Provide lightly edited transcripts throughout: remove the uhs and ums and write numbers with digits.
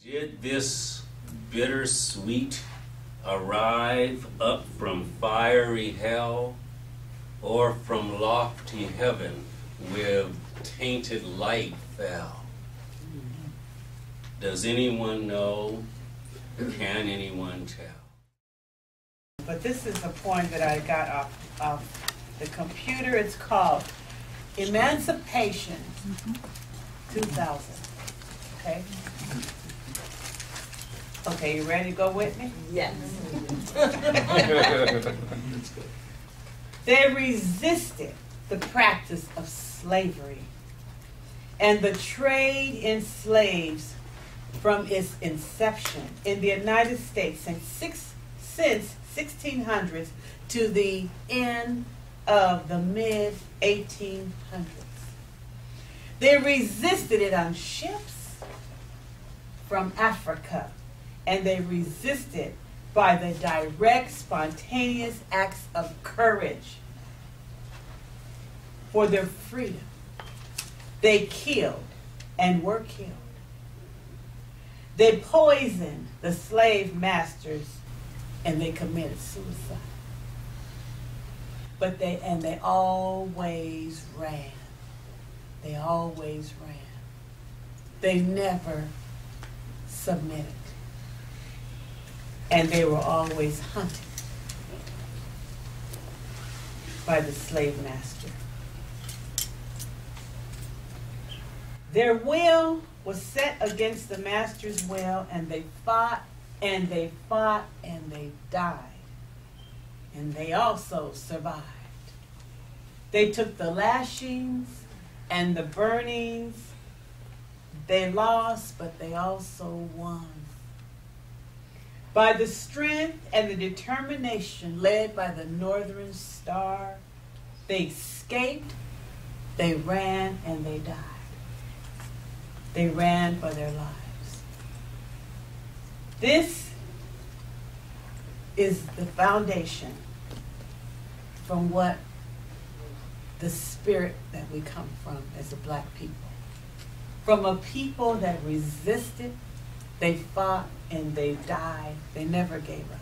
Did this bittersweet arrive up from fiery hell, or from lofty heaven with tainted light fell? Does anyone know? Can anyone tell? But this is a poem that I got off the computer. It's called Emancipation 2000. Okay? Okay, you ready to go with me? Yes. They resisted the practice of slavery and the trade in slaves from its inception in the United States since 1600s to the end of the mid-1800s. They resisted it on ships from Africa, and they resisted by the direct, spontaneous acts of courage for their freedom. They killed and were killed. They poisoned the slave masters and they committed suicide. But they always ran. They always ran. They never submitted. And they were always hunted by the slave master. Their will was set against the master's will, and they fought, and they fought, and they died. And they also survived. They took the lashings and the burnings. They lost, but they also won. By the strength and the determination led by the Northern Star, they escaped, they ran, and they died. They ran for their lives. This is the foundation from what the spirit that we come from as a black people. From a people that resisted, they fought, and they died. They never gave up.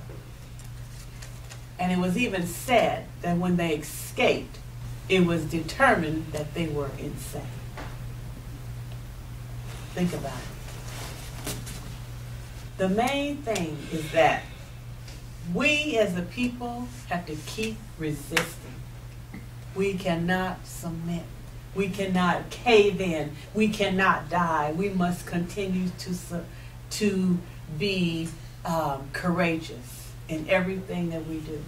And it was even said that when they escaped, it was determined that they were insane. Think about it. The main thing is that we as a people have to keep resisting. We cannot submit. We cannot cave in. We cannot die. We must continue to be courageous in everything that we do.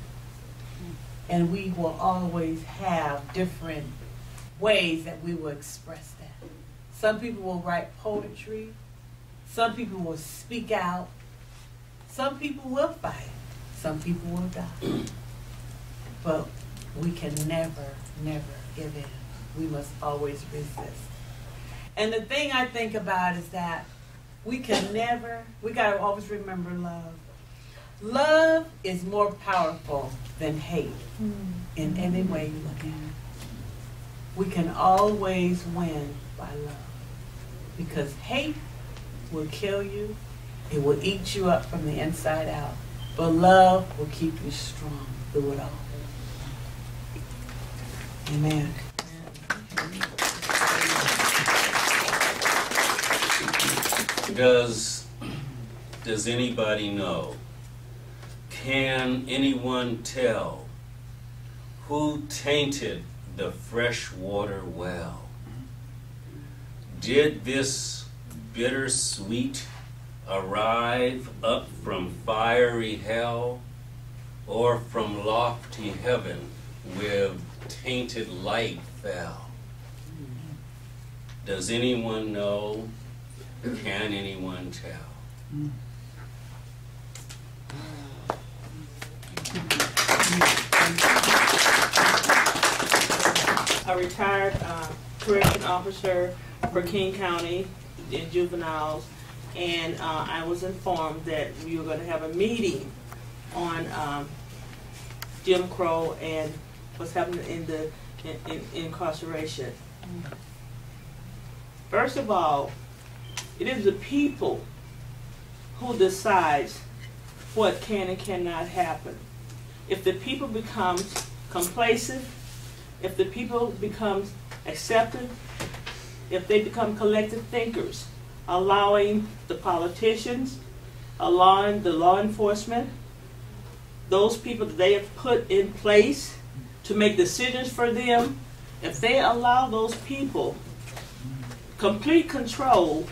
And we will always have different ways that we will express that. Some people will write poetry. Some people will speak out. Some people will fight. Some people will die. But we can never, never give in. We must always resist. And the thing I think about is that we got to always remember love. Love is more powerful than hate in any way you look at it. We can always win by love. Because hate will kill you. It will eat you up from the inside out. But love will keep you strong through it all. Amen. Does anybody know? Can anyone tell who tainted the freshwater well? Did this bittersweet arrive up from fiery hell, or from lofty heaven with tainted light fell? Does anyone know? Can anyone tell? A retired correction officer for King County in juveniles, and I was informed that we were going to have a meeting on Jim Crow and what's happening in incarceration. First of all, it is the people who decides what can and cannot happen. If the people become complacent, if the people become accepted, if they become collective thinkers, allowing the politicians, allowing the law enforcement, those people that they have put in place to make decisions for them, if they allow those people complete control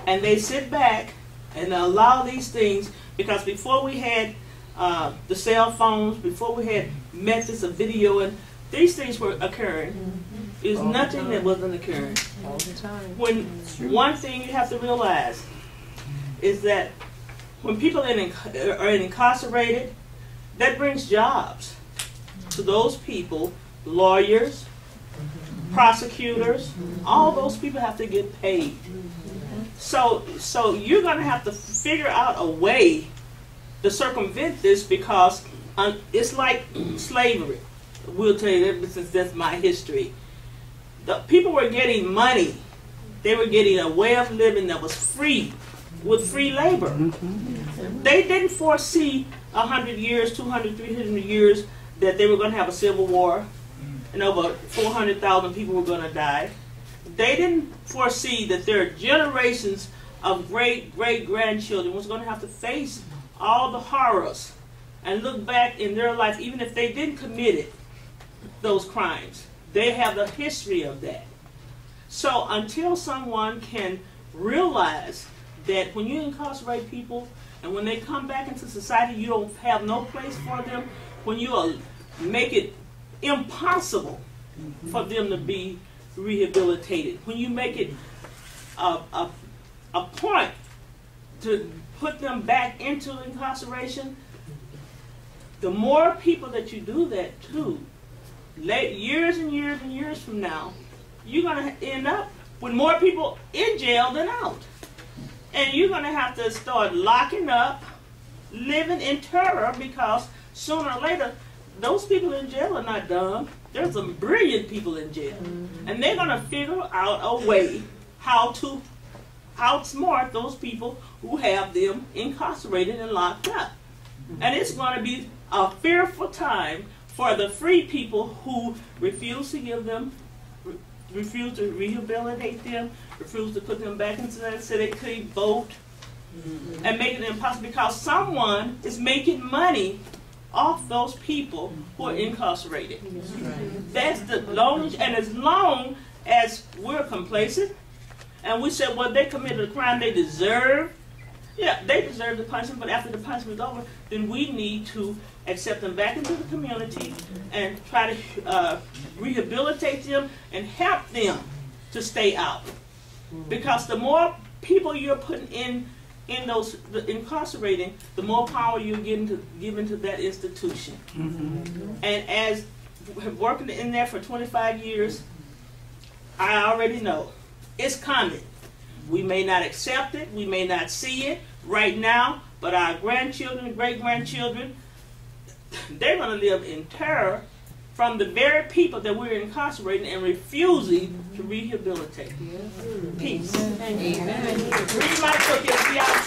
and they sit back and allow these things, because before we had the cell phones, before we had methods of video, and these things were occurring. There's nothing that wasn't occurring. All the time. When one thing you have to realize is that when people are incarcerated, that brings jobs to those people, lawyers, prosecutors, all those people have to get paid. So you're going to have to figure out a way to circumvent this, because it's like slavery. We'll tell you that since that's my history. The people were getting money. They were getting a way of living that was free, with free labor. They didn't foresee 100 years, 200, 300 years that they were going to have a civil war and over 400,000 people were going to die. They didn't foresee that there are generations of great-great-grandchildren was going to have to face all the horrors and look back in their life, even if they didn't commit those crimes. They have the history of that. So until someone can realize that when you incarcerate people and when they come back into society, you don't have no place for them, when you make it impossible for them to be rehabilitated, when you make it a point to put them back into incarceration, the more people that you do that to, years and years and years from now, you're going to end up with more people in jail than out. And you're going to have to start locking up, living in terror, because sooner or later, those people in jail are not dumb. There's some brilliant people in jail. And they're going to figure out a way how to outsmart those people who have them incarcerated and locked up. And it's going to be a fearful time for the free people who refuse to give them, refuse to rehabilitate them, refuse to put them back into that so they could vote, and make it impossible because someone is making money off those people who are incarcerated. That's the long, and as long as we're complacent and we say, well, they committed a crime they deserve, yeah, they deserve the punishment, but after the punishment is over, then we need to accept them back into the community and try to rehabilitate them and help them to stay out. Because the more people you're putting in those incarcerating, the more power you're giving to that institution. And as working in there for 25 years, I already know it's coming. We may not accept it, we may not see it right now, but our grandchildren, great-grandchildren, they're going to live in terror from the very people that we're incarcerating and refusing to rehabilitate. Peace. Amen. Read my book, you'll see how